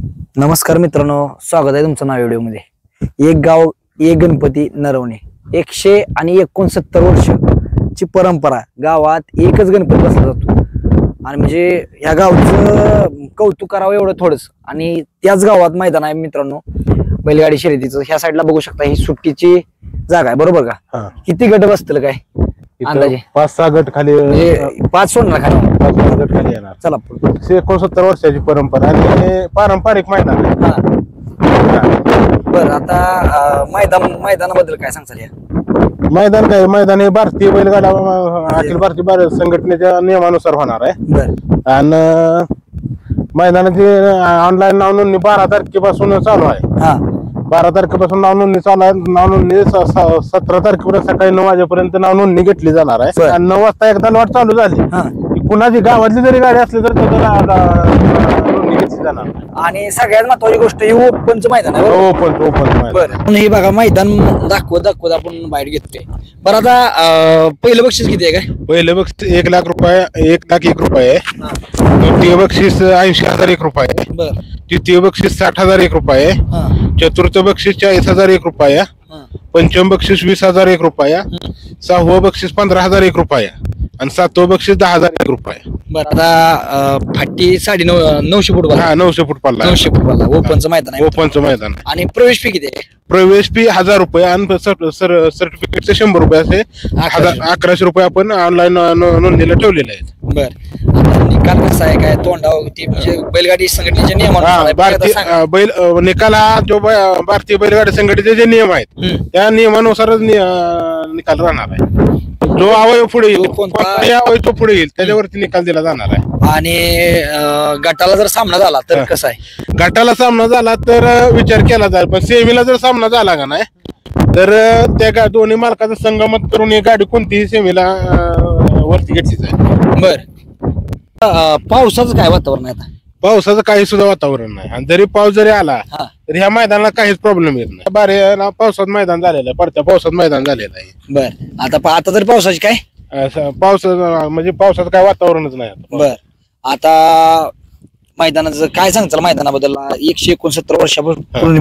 नमस्कार मित्रांनो, स्वागत आहे तुमचं नाव व्हिडिओमध्ये। एक गाव एक गणपती नरवणे 169 वर्षाची परंपरा। गावात एकच गणपती बसला जातो आणि म्हणजे या गावचं कौतुक करावं एवढं थोडंच। आणि त्याच गावात मैदान आहे मित्रांनो बैलगाडी शर्यतीचं। ह्या साईडला बघू शकता, ही सुट्टीची जागा आहे, बरोबर का? किती गट बसतील काय अंदाजे? 5-6 गट खाली, 5 सोडणार खाली, 5 गट खाली येणार। चला 169 वर्षाची परंपरा आणि पारंपरिक मैदान आहे। बर, आता मैदानाबद्दल काय सांगताल? या मैदान काय, मैदान हे भारतीय बैलगाडा अखिल भारतीय बैल संघटनेच्या नियमानुसार होणार आहे। बर, आणि मैदानाची ऑनलाईन नाव नोंदणी 12 तारखेपासून चालू आहे। हा 12 तारखेपासून नाव नोंदणी चालू आहे। नाव नोंदणी 17 तारखेपर्यंत सकाळी 9 वाजेपर्यंत नाव नोंदणी घेतली जाणार आहे। आणि 9 वाजता एकदा लॉट चालू झाली, कुणाची गावातली जरी गाडी असली तर त्याला नोंदणी घेतली जाणार। आणि सगळ्यात महत्वाची गोष्ट ही ओपनचं मैदान आहे, बरोबर? ओपन बरं, हे बघा मैदान दाखवत आपण बाहेर घेतोय। बरं, आता पहिलं बक्षीस किती आहे काय? पहिले बक्षीस 1 लाख रुपये, 1,01,000 रुपये आहे। द्वितीय बक्षीस 80,001 रुपये आहे। बर, तृतीय बक्षीस 60,001 रुपये आहे। चतुर्थ बक्षीस 40,001 रुपये, पंचम बक्षीस 20,001 रुपये, सहावं बक्षीस 15,001 रुपये आणि सातवं बक्षीस 10,001 रुपये। बरं, आता फाटी 950 फूट, 900 फूट पडला, 900 फूट वाला ओपनचं मैदान आहे। ओपनचं मैदान आहे। आणि प्रवेश फी किती आहे? प्रवेश फी 1,000 रुपये आणि सर्टिफिकेटचे 100 रुपये असे 1100 रुपये आपण ऑनलाईन नोंदणीला ठेवलेले आहेत। बर, आता निकाल कसा आहे काय? तोंडावरती म्हणजे बैलगाडी संघटनेचे नियम निकाल हा जो भारतीय बैलगाडी संघटनेचे जे नियम आहेत त्या नियमानुसारच निकाल राहणार आहे। जो अवयव पुढे येईल, अवयव तो पुढे येईल त्याच्यावरती निकाल दिला जाणार आहे। आणि गटाला जर सामना झाला तर कसं आहे? गटाला सामना झाला तर विचार केला जाईल, पण सेमीला जर सामना झाला का नाही तर त्या दोन्ही मालकाचा संगमत करून ही गाडी कोणतीही सेमीला वरती घेतली जाईल। बर, पावसाचं काय वातावरण आहे आता? पावसाचं काही सुद्धा वातावरण नाही, आणि जरी पाऊस जरी आला तर ह्या मैदानाला काहीच प्रॉब्लेम येत नाही। बारे पावसात मैदान झालेलं आहे, पडत्या पावसात मैदान झालेलं आहे। बर, आता तर पावसाची काय पाऊस म्हणजे पावसाचं काय वातावरणच नाही। बर, आता मैदानाचं काय सांगताल? मैदानाबद्दल 169 वर्षापूर्वी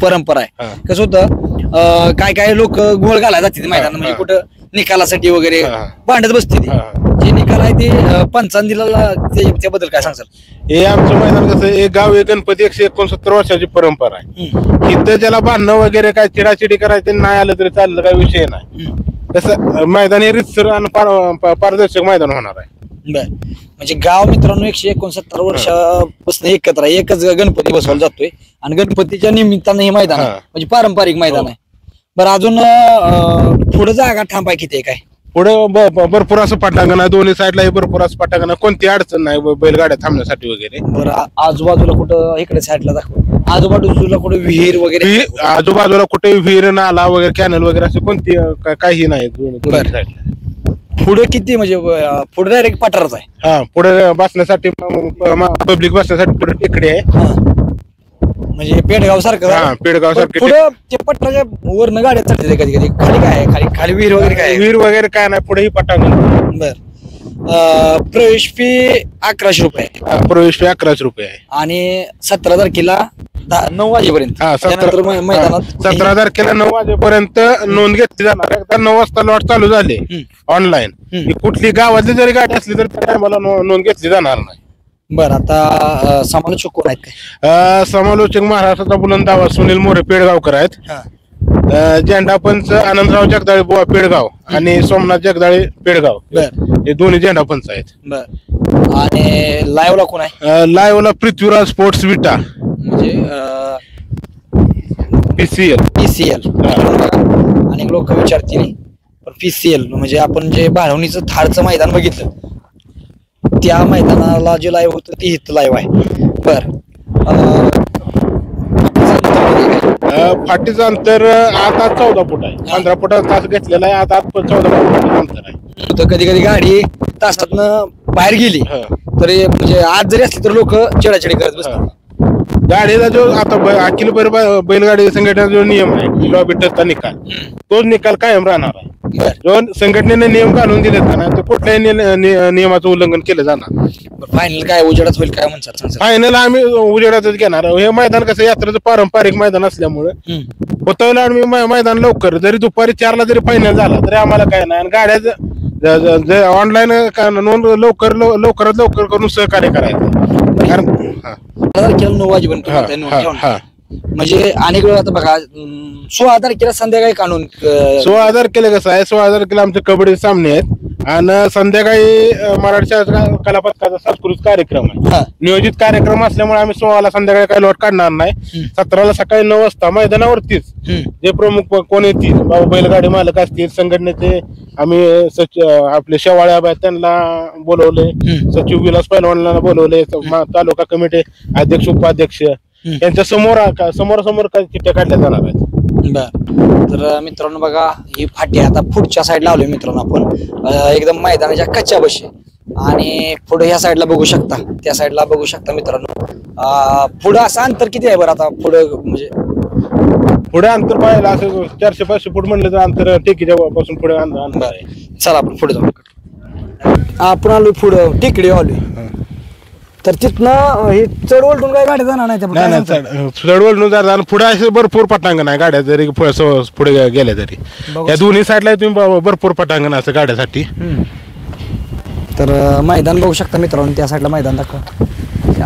परंपरा आहे। कसं होतं, काय काय लोक गोळ घालायला जाते मैदान, म्हणजे कुठं निकालासाठी वगैरे भांडत बसते। जे निकाल आहे ते पंचांनी दिला, त्याबद्दल काय सांगताल? हे आमचं मैदान कसं, एक गाव एक गणपती 169 वर्षाची परंपरा आहे। इथं ज्याला भांडणं वगैरे काय चिडाचिडी करायची नाही आलं तरी चाललं, काही विषय नाही। तसं मैदान हे रितसर आणि पारदर्शक मैदान होणार आहे। बर, म्हणजे गाव मित्रांनो 169 वर्षापासून एकत्र एकच गणपती बसवला जातोय आणि गणपतीच्या निमित्तानं हे मैदान आहे, म्हणजे पारंपरिक मैदान आहे। बरं, अजून पुढे जागा थांबाय किती आहे काय? पुढे भरपूर असं पटांगण आहे, दोन्ही साईडला भरपूर असं पटांगण आहे, कोणती अडचण नाही बैलगाड्या थांबण्यासाठी वगैरे। बरं, आजूबाजूला कुठं इकडे साईडला दाखव, आजूबाजूला कुठे विहीर वगैरे? आजूबाजूला कुठे विहीर, नाला वगैरे, कॅनल वगैरे असं कोणती काही नाही साईडला। पुढे किती म्हणजे पुढे डायरेक्ट पठारच आहे? हा, पुढे बसण्यासाठी पब्लिक बसण्यासाठी पुढे टेकडी आहे, म्हणजे पेडगाव सारखं। पेडगाव सारखं पुढे ते पठाराच्या वरनं गाड्या चालते कधी कधी, खाली काय आहे? खाली विहीर वगैरे काय? विहीर वगैरे काय नाही, पुढे ही पटांगण। बर, प्रवेश फी 1100 रुपये, प्रवेश फी 1100 रुपये आहे। आणि 17 तारखेला 9 वाजेपर्यंत, 17 तारखेला 9 वाजेपर्यंत नोंद घेतली जाणार। एकदा 9 वाजता लॉट चालू झाले ऑनलाईन, कुठली गावातली जरी गाडी असली तर त्या टायमाला नोंद घेतली जाणार नाही। बर, आता समालोचक कोण आहेत काय? समालोचक महाराष्ट्राचा बुलंद आवाज सुनील मोरे पेडगावकर आहेत। झेंडापंच आनंदराव जगदाळे बुवा पेडगाव आणि सोमनाथ जगदाळे पेडगाव, हे दोन्ही झेंडापंच आहेत। बर, आणि लाईव्हला कोण आहे? लाईव्हला पृथ्वीराज स्पोर्ट्स विटा, म्हणजे PCL। अनेक लोक विचारतील PCL म्हणजे आपण जे बाळवणीचं थारचं मैदान बघितलं त्या मैदानाला जे लाईव्ह होतं ते इथं लाईव्ह आहे। बर, फाटीचं अंतर आता 14 फूट आहे, 15 फुटाचा तास घेतलेला आहे, आता 14 फूट अंतर आहे। तर कधी कधी गाडी तासातनं बाहेर गेली तरी म्हणजे आज जरी असली तर लोक चिडाचिडी करत बसतात। गाडीला जो आता अखिल बैलगाडी संघटनेचा जो नियम आहे, लॉबी टचचा निकाल, तोच निकाल कायम राहणार आहे। बर जो संघटनेने नियम घालून दिलेत का ना ते कुठल्याही नियमाचं उल्लंघन केलं जाणार. फायनल काय उजेडात होईल काय म्हणतात फायनल आम्ही उजेडातच घेणार. हे मैदान कसं यात्रेचं पारंपरिक मैदान असल्यामुळे होतवलं आम्ही मैदान लवकर, जरी दुपारी 4ला जरी फायनल झाला तरी आम्हाला काय नाही. आणि गाड्या ऑनलाईन नोंद लवकरात लवकर करून सहकार्य करायचं. कारण 9 वाजेपर्यंत हा, नोंद हा, ठेवणार. हा. म्हणजे अनेक वेळा आता बघा 16 तारखेला संध्याकाळी काढून 16,000 केलं कसं आहे, 16,000 किलो आमचे कबड्डी सामने आहेत आणि संध्याकाळी मराठी कला पथकाचा सांस्कृतिक कार्यक्रम आहे. हा. नियोजित कार्यक्रम असल्यामुळे आम्ही 16ला संध्याकाळी काही लॉट काढणार नाही. 17ला सकाळी 9 वाजता मैदानावरतीच जे प्रमुख कोण येतील, बाबा बैलगाडी मालक असतील, संघटनेचे आम्ही आपले शेवाळे आहेत त्यांना बोलवले, सचिव विलास पैलवानला बोलवले, तालुका कमिटी अध्यक्ष उपाध्यक्ष यांच्या समोरासमोर काही चिठ्ठ्या काढल्या जाणार आहेत. बर. तर मित्रांनो बघा ही फाटी आता पुढच्या साईडला आलोय मित्रांनो आपण, एकदम मैदानाच्या कच्च्या बशी आणि पुढे ह्या साईडला बघू शकता, त्या साईडला बघू शकता मित्रांनो. पुढे असं अंतर किती आहे बरं आता पुढे, म्हणजे पुढे अंतर पाहायला असं 400-500 फूट म्हणलं तर अंतर टेकीच्या पासून पुढे अंतर आहे. चला आपण पुढे जाऊ. आपण आलोय पुढं टेकडी आलोय, तर तिथनं हे चढवलटून काय गाड्या जाणार नाही चढवळ जाणार. पुढे असे भरपूर पटांगण आहे गाड्या, जरी पुढे गेल्या तरी या दोन्ही साईडला तुम्ही भरपूर पटांगण असं गाड्यासाठी. तर मैदान बघू शकता मित्रांनो, त्या साईडला मैदान दाखवा.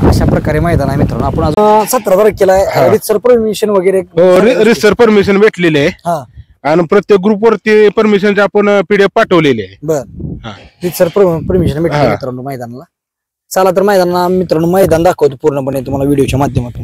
अशा प्रकारे मैदान आहे मित्रांनो. आपण अजून 17 तारखेला रितसर परमिशन वगैरे रितसर परमिशन भेटलेली आहे आणि प्रत्येक ग्रुप वरती परमिशनचे आपण PDF पाठवलेली आहे. बर. रितसर परमिशन भेटली मित्रांनो मैदानाला. चला तर मैदान मित्रांनो मैदान दाखवतो पूर्णपणे तुम्हाला व्हिडिओच्या माध्यमातून.